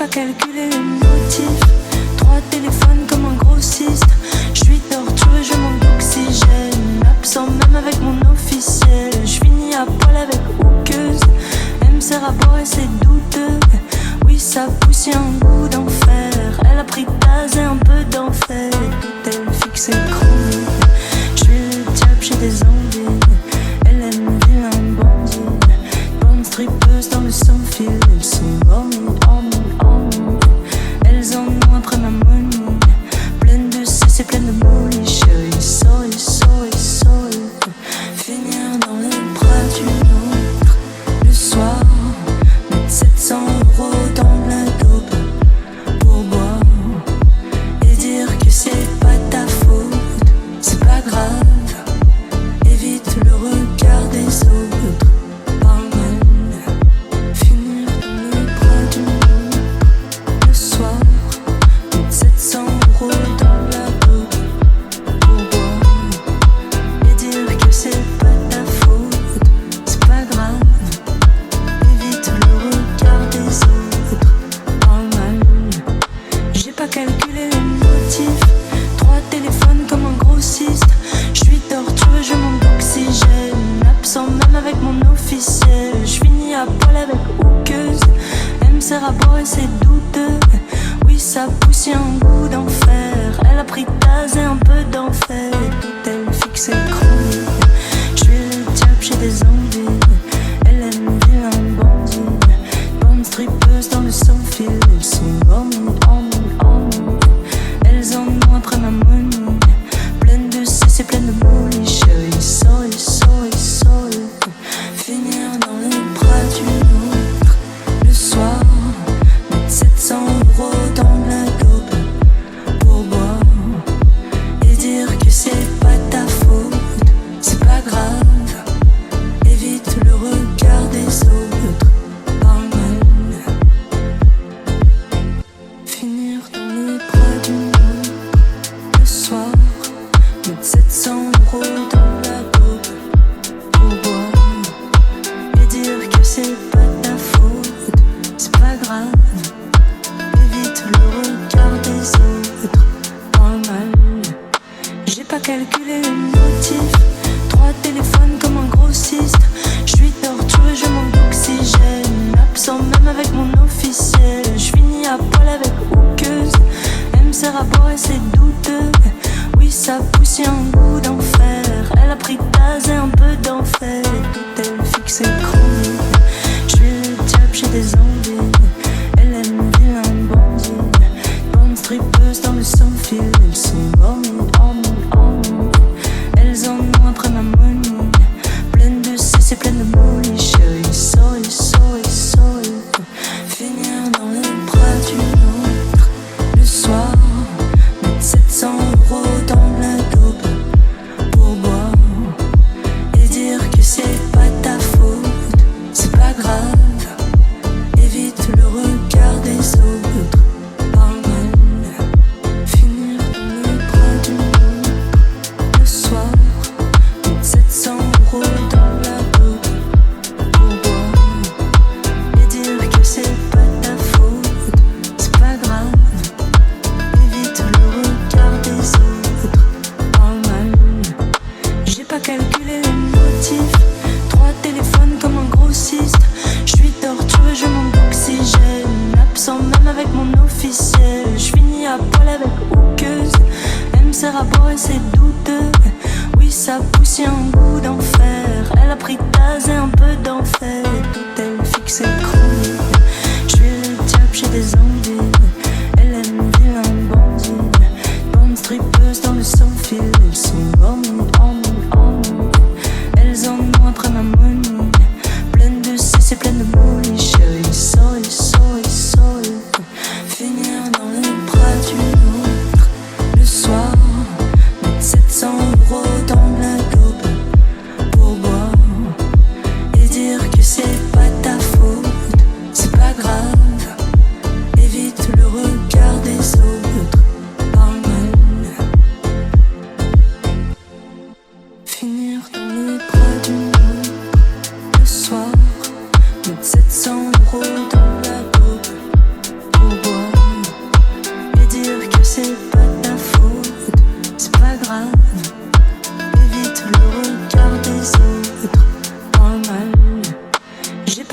pas calculé les motifs. 3 téléphones comme un grossiste. Je suis torturé, je manque d'oxygène. Absent même avec mon officiel. Je finis à poil avec hookeuse. Elle me sert à boire et c'est douteux. Oui, ça pousse y a un goût d'enfer. Elle a pris Taz et un peu d'enfer. Tout elle fixe et chronique. Je suis le diable, j'ai des envies. Elle aime vilain bandit. Bonne strippeuse dans le sans-fil. Elles sont horny. Elles en ont après ma money. Pleine de cesse et pleine de molly. Chérie, sorry. Finir dans les bras d'une autre. Le soir, mettre 700 € dans la dope pour boire et dire que c'est pas ta faute. C'est pas grave, évite le regard des autres. Parle mal, finir dans les bras d'une autre. Le soir, mettre 700 € dans la dope pour boire et dire que c'est pas ta faute. C'est pas grave, évite le regard des autres. Parle mal, j'ai pas calculé les motifs. 3 téléphones comme un grossiste. Je suis torturé, je manque d'oxygène. Absent même avec mon officiel. Je finis à poil avec hookeuse. Elle me sert à boire et c'est douteux. Oui, ça pousse y a un goût d'enfer. Elle a pris Taz et un peu d'enfer. Tout elle fixe et chronique. Je suis le diable, j'ai des envies. Elle aime vilain bandit. Bonne strippeuse dans le sans-fil. Elles sont horny. Elles en ont après ma money. Pleine de cesse et pleine de molly. Chérie, sorry. Finir dans les bras d'une autre. Le soir, mettre 700 € dans la dope pour boire et dire que c'est pas ta faute. C'est pas grave, évite le regard des autres. Parle mal, finir dans les bras d'une autre. Le soir, mettre 700 € dans la dope pour boire et dire que c'est pas ta faute. C'est pas grave, évite le regard des autres. Parle mal, j'ai pas calculé les motifs. 3 téléphones comme un grossiste. Je suis torturé, je manque d'oxygène. Absent même avec mon officiel. Je finis à poil avec hookeuse. Elle me sert à boire et c'est douteux. Oui, ça pousse y a un goût d'enfer. Elle a pris Taz et un peu d'enfer. Tout elle fixe et chronique. Je suis le diable, j'ai des envies. Elle aime vilain bandit. Bonne strippeuse dans le sans-fil. Elles sont horny. Elles en ont après ma money. Pleine de cesse et pleine de molly. Chérie, sorry. Finir dans les bras d'une autre. Le soir, mettre 700 € dans la dope pour boire et dire que c'est pas ta faute. C'est pas grave, évite le regard des autres. Parle mal, finir dans les bras d'une autre. Le soir, mettre 700 € dans la dope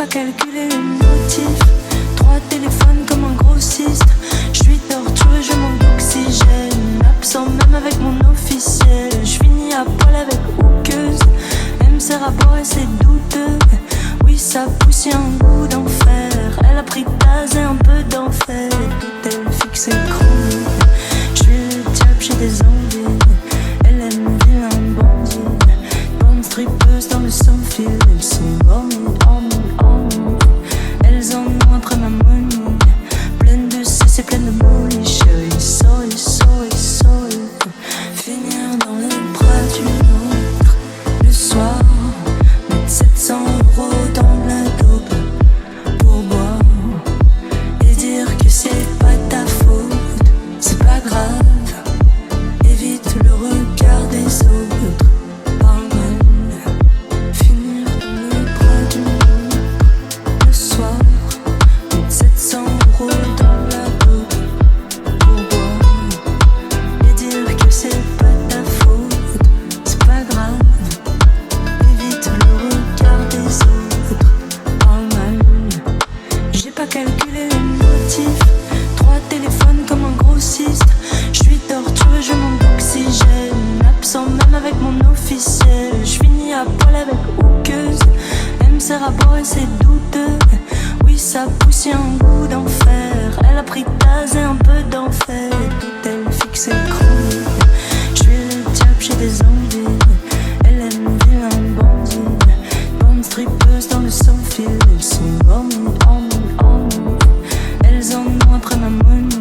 pas calculé le motif. 3 téléphones comme un grossiste. Je suis torturé, je manque d'oxygène. Absent même avec mon officiel. Je finis à poil avec hookeuse. Elle me sert à boire et c'est douteux. Oui, ça pousse, y'a un goût d'enfer. Elle a pris gaz et un peu d'enfer. Tout elle fixe et chronique. Je suis le diable, j'ai des envies. Elle aime vilain bandit. Bonne strippeuse dans le sans-fil. Elles sont horny, horny, horny. Elles en ont après ma money. Pleine de cesse et pleine de molly. Chérie, sorry, sorry, sorry. Finir dans les bras d'une autre le soir. Mettre 700 € dans la dope pour boire et dire que c'est pas ta faute. C'est pas grave. Évite le regard des autres. Parle mal. Finir dans les bras d'une autre le soir. Mettre 700 € dans la dope pour boire et dire que c'est pas ta faute. C'est pas grave. Évite le regard des autres. Parle mal. J'ai pas calculé le motif. 3 téléphones comme un grossiste. Je suis torturé, je manque d'oxygène. Absent même avec mon officiel. Je finis à poil avec hookeuse. Elle me sert à boire et c'est douteux. Oui, ça pousse, y'a un goût d'enfer. Elle a pris gaz et un peu d'enfer. Tout elle fixe et chronique. Je suis le diable, j'ai des envies. Elle aime vilain bandit. Bonne strippeuse dans le sans-fil. Elles sont horny, horny, horny. Elles en ont après ma money.